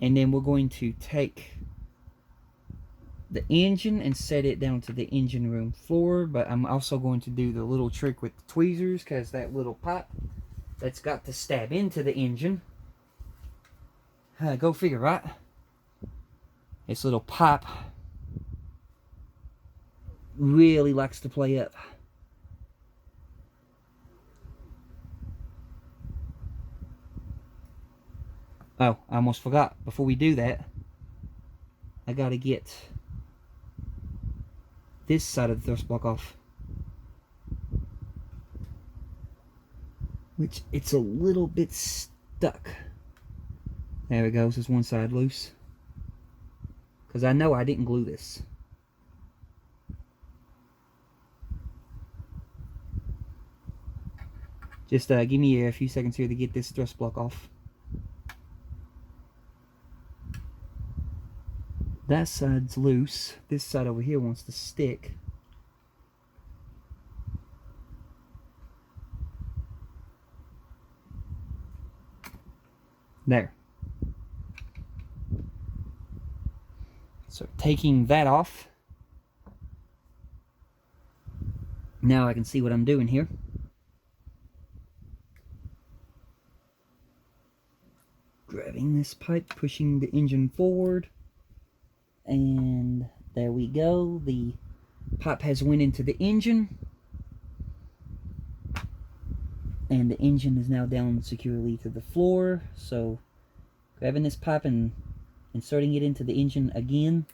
And then we're going to take the engine and set it down to the engine room floor. But I'm also going to do the little trick with the tweezers, because that little pipe that's got to stab into the engine. Go figure, right? This little pipe really likes to play up. Oh, I almost forgot. Before we do that, I gotta get this side of the thrust block off, which it's a little bit stuck. There it goes. There's one side loose, because I know I didn't glue this. Just give me a few seconds here to get this thrust block off. That side's loose. This side over here wants to stick. There. So taking that off, now I can see what I'm doing here. Grabbing this pipe, pushing the engine forward, and there we go. The pipe has went into the engine, and the engine is now down securely to the floor. So grabbing this pipe and inserting it into the engine again,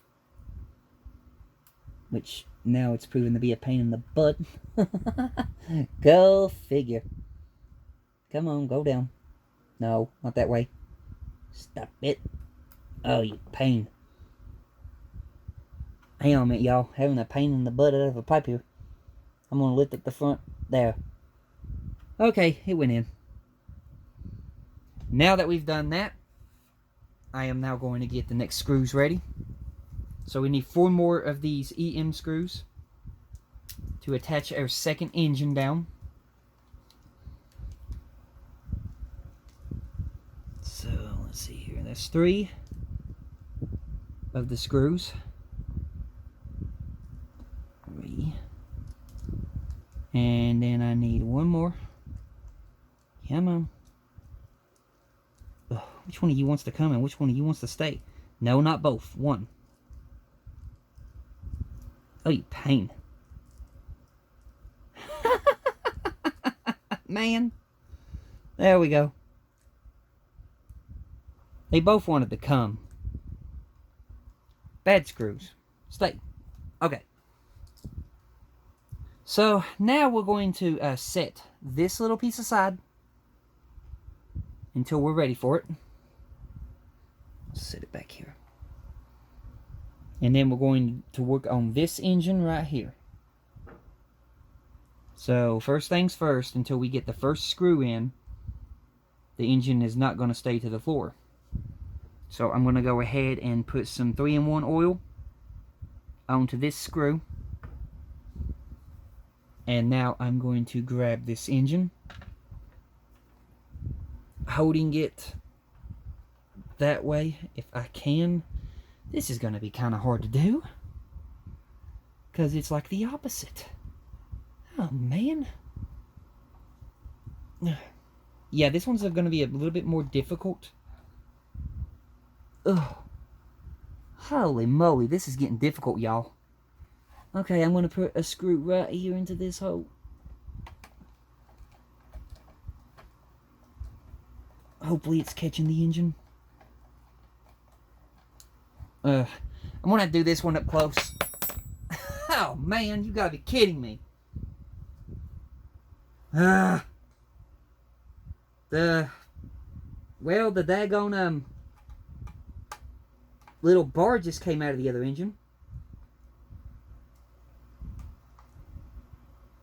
which now it's proven to be a pain in the butt. Go figure. Come on, go down. No, not that way. Stop it. Oh, you pain. Hang on a minute, y'all. Having a pain in the butt out of a pipe here. I'm going to lift up the front. There. Okay, it went in. Now that we've done that, I am now going to get the next screws ready. So we need 4 more of these EM screws to attach our second engine down. So let's see here. That's 3 of the screws. 3. And then I need 1 more. Come on. Ugh, which one of you wants to come and which one of you wants to stay? No, not both. 1. Oh, you pain. Man. There we go. They both wanted to come. Bad screws. Stay. Okay. So now we're going to set this little piece aside until we're ready for it. Let's set it back here. And then we're going to work on this engine right here. So first things first, until we get the first screw in, the engine is not going to stay to the floor. So I'm going to go ahead and put some 3-in-1 oil onto this screw. And now I'm going to grab this engine, holding it that way if I can. This is going to be kind of hard to do, because it's like the opposite. Oh, man. Yeah, this one's going to be a little bit more difficult. Ugh. Holy moly, this is getting difficult, y'all. Okay, I'm going to put a screw right here into this hole. Hopefully it's catching the engine. I'm going to have to do this one up close. Oh, man, you got to be kidding me. The daggone, little bar just came out of the other engine.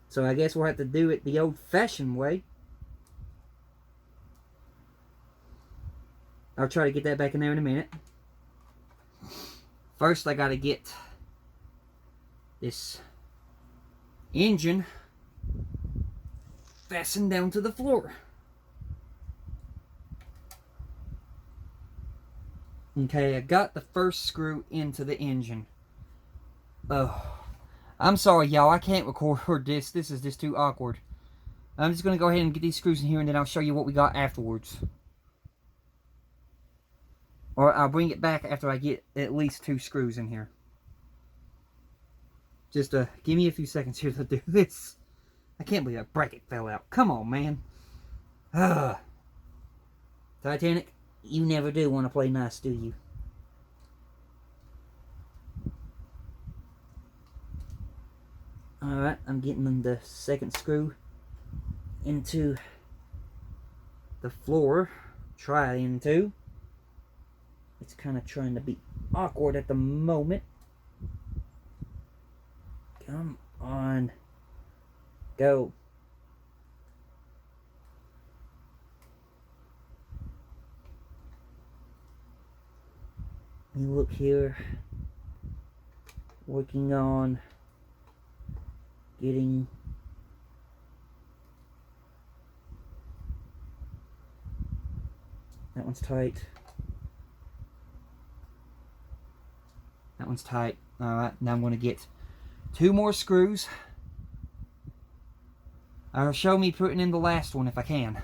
So I guess we'll have to do it the old-fashioned way. I'll try to get that back in there in a minute. First, I gotta get this engine fastened down to the floor. Okay, I got the first screw into the engine. Oh, I'm sorry, y'all. I can't record this. This is just too awkward. I'm just going to go ahead and get these screws in here, and then I'll show you what we got afterwards. Or I'll bring it back after I get at least 2 screws in here. Just give me a few seconds here to do this. I can't believe a bracket fell out. Come on, man. Titanic, you never do want to play nice, do you? Alright, I'm getting the second screw into the floor. Try into. It's kind of trying to be awkward at the moment. Come on. Go. You look here. Working on getting that one's tight. That one's tight. Alright, now I'm going to get 2 more screws. Show me putting in the last one if I can.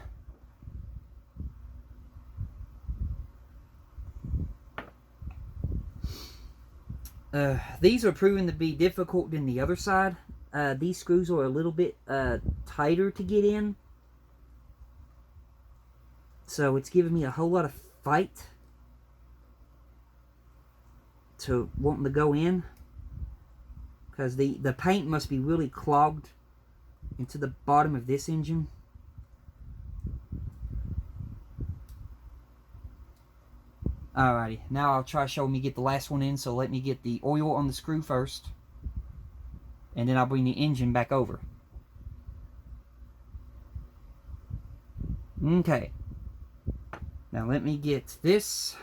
These are proving to be difficult than the other side. These screws are a little bit tighter to get in. So it's giving me a whole lot of fight to wanting to go in. Because the paint must be really clogged into the bottom of this engine. Alrighty, now I'll try showing me get the last one in, so let me get the oil on the screw first. And then I'll bring the engine back over. Okay. Now let me get this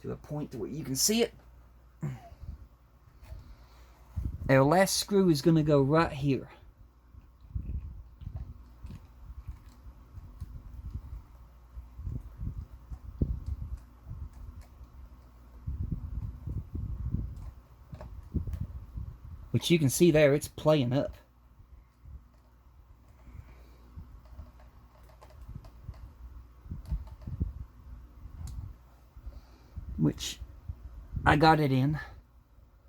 to a point where you can see it. Our last screw is going to go right here. Which you can see there, it's playing up. Which I got it in.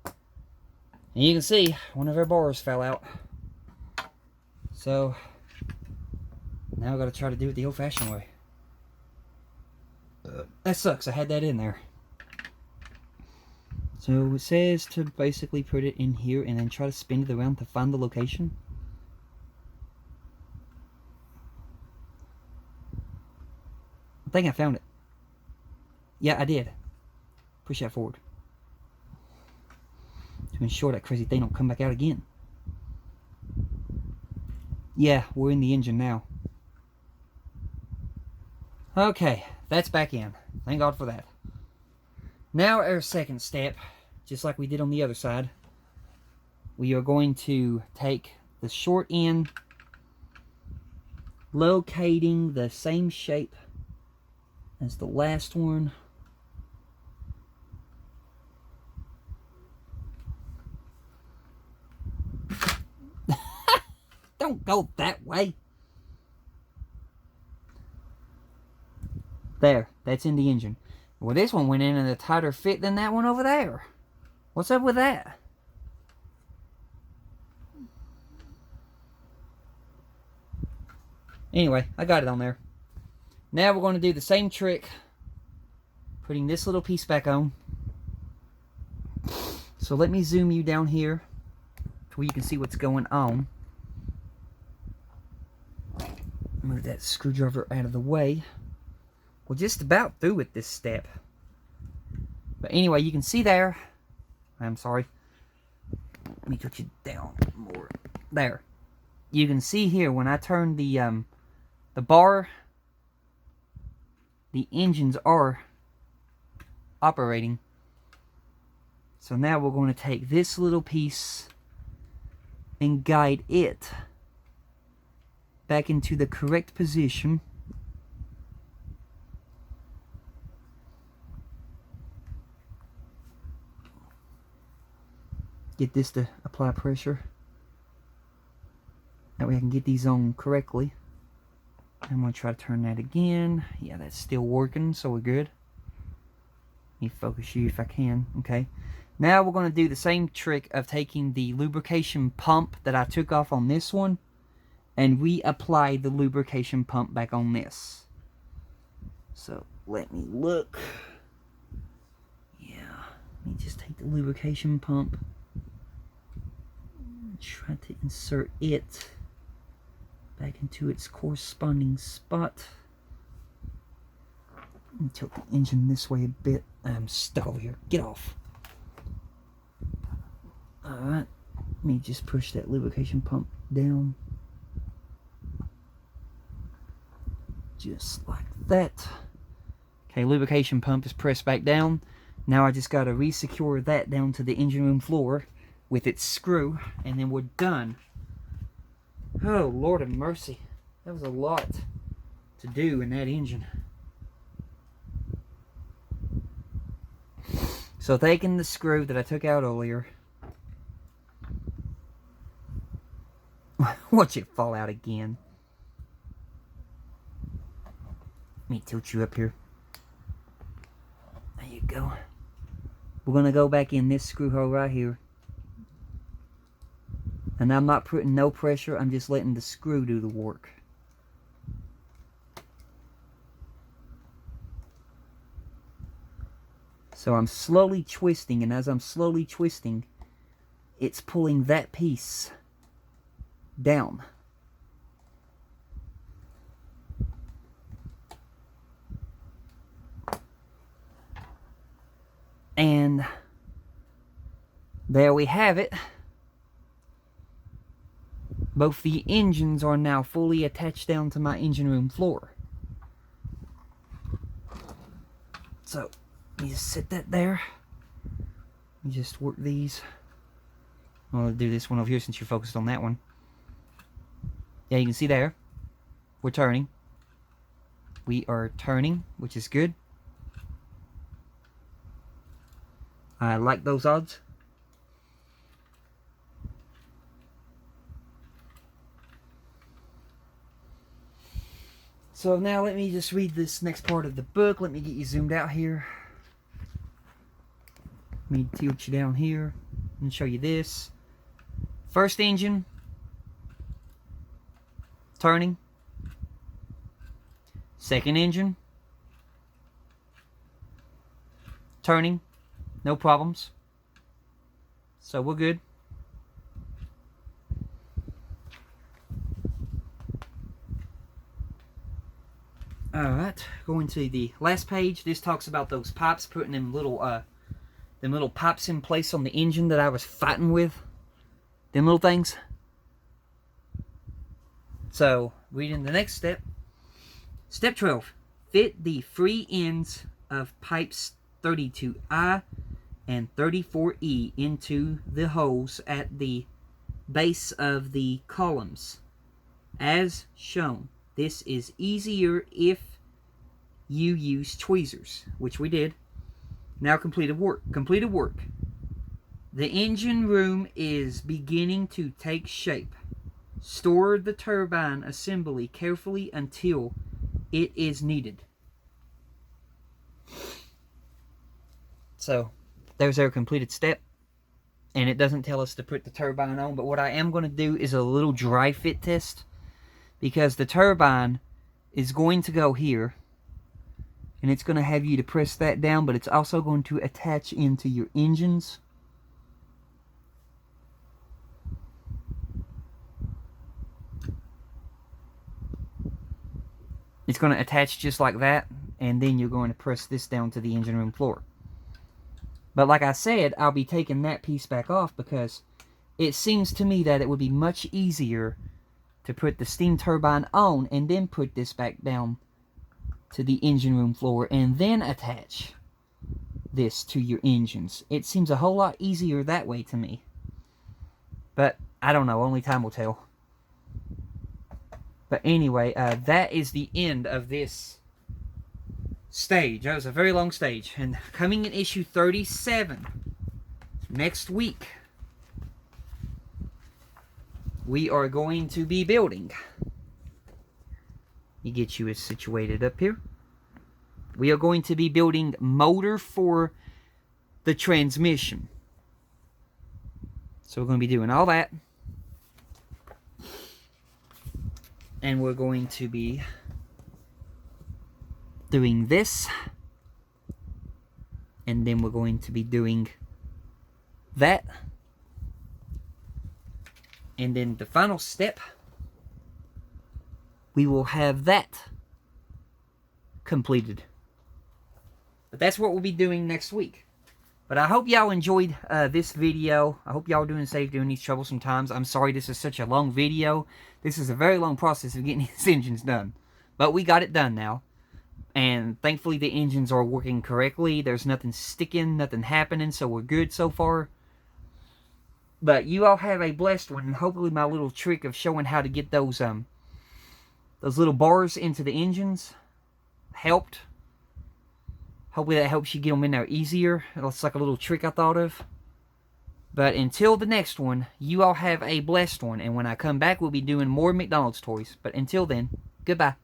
And you can see one of our bars fell out. So now I've got to try to do it the old-fashioned way. That sucks. I had that in there. So it says to basically put it in here and then try to spin it around to find the location. I think I found it. Yeah, I did. Push that forward. To ensure that crazy thing don't come back out again. Yeah, we're in the engine now. Okay, that's back in. Thank God for that. Now our second step, just like we did on the other side, we are going to take the short end, locating the same shape as the last one. Don't go that way. There, that's in the engine. Well, this one went in a tighter fit than that one over there. What's up with that? Anyway, I got it on there. Now we're going to do the same trick. Putting this little piece back on. So let me zoom you down here to where you can see what's going on. Move that screwdriver out of the way. We're just about through with this step. But anyway, you can see there. I'm sorry. Let me touch it down more. There. You can see here when I turn the bar, the engines are operating. So now we're going to take this little piece and guide it back into the correct position. get this to apply pressure. That way I can get these on correctly. I'm going to try to turn that again. Yeah, that's still working, so we're good. Let me focus you if I can. Okay. Now we're going to do the same trick of taking the lubrication pump that I took off on this one and reapply the lubrication pump back on this. So let me look. Yeah, let me just take the lubrication pump. Try to insert it back into its corresponding spot. And tilt the engine this way a bit. I'm stuck over here. Get off. Alright. Let me just push that lubrication pump down. Just like that. Okay, lubrication pump is pressed back down. Now I just got to resecure that down to the engine room floor with its screw, and then we're done. Oh, Lord of mercy. That was a lot to do in that engine. So taking the screw that I took out earlier. Watch it fall out again. Let me tilt you up here. There you go. We're going to go back in this screw hole right here. And I'm not putting no pressure. I'm just letting the screw do the work. So I'm slowly twisting, and as I'm slowly twisting, it's pulling that piece down. And there we have it. Both the engines are now fully attached down to my engine room floor. So, let me just set that there. Let me just work these. I'll do this one over here since you're focused on that one. Yeah, you can see there. We're turning. We are turning, which is good. I like those odds. So now let me just read this next part of the book. Let me get you zoomed out here. Let me tilt you down here and show you this. First engine. Turning. Second engine. Turning. No problems. So we're good. Alright, going to the last page. This talks about those pipes, putting them little pipes in place on the engine that I was fighting with. Them little things. So, reading the next step. Step 12. Fit the free ends of pipes 32I and 34E into the holes at the base of the columns. As shown. This is easier if you use tweezers, which we did. Now completed work. Completed work. The engine room is beginning to take shape. Store the turbine assembly carefully until it is needed. So, there's our completed step. And it doesn't tell us to put the turbine on, but what I am going to do is a little dry fit test. Because the turbine is going to go here. And it's going to have you to press that down, but it's also going to attach into your engines. It's going to attach just like that, and then you're going to press this down to the engine room floor. But like I said, I'll be taking that piece back off because it seems to me that it would be much easier to put the steam turbine on and then put this back down to the engine room floor and then attach this to your engines. It seems a whole lot easier that way to me. But I don't know, only time will tell. But anyway, that is the end of this stage. That was a very long stage. And coming in issue 37 next week, we are going to be building. You get you situated up here. We are going to be building motor for the transmission. So we're going to be doing all that. And we're going to be doing this. And then we're going to be doing that. And then the final step, we will have that completed. But that's what we'll be doing next week. But I hope y'all enjoyed this video. I hope y'all are doing safe during these troublesome times. I'm sorry this is such a long video. This is a very long process of getting these engines done. But we got it done now. And thankfully the engines are working correctly. There's nothing sticking, nothing happening, so we're good so far. But you all have a blessed one, and hopefully my little trick of showing how to get those little bars into the engines helped. Hopefully that helps you get them in there easier. It's like a little trick I thought of. But until the next one, you all have a blessed one. And when I come back, we'll be doing more McDonald's toys. But until then, goodbye.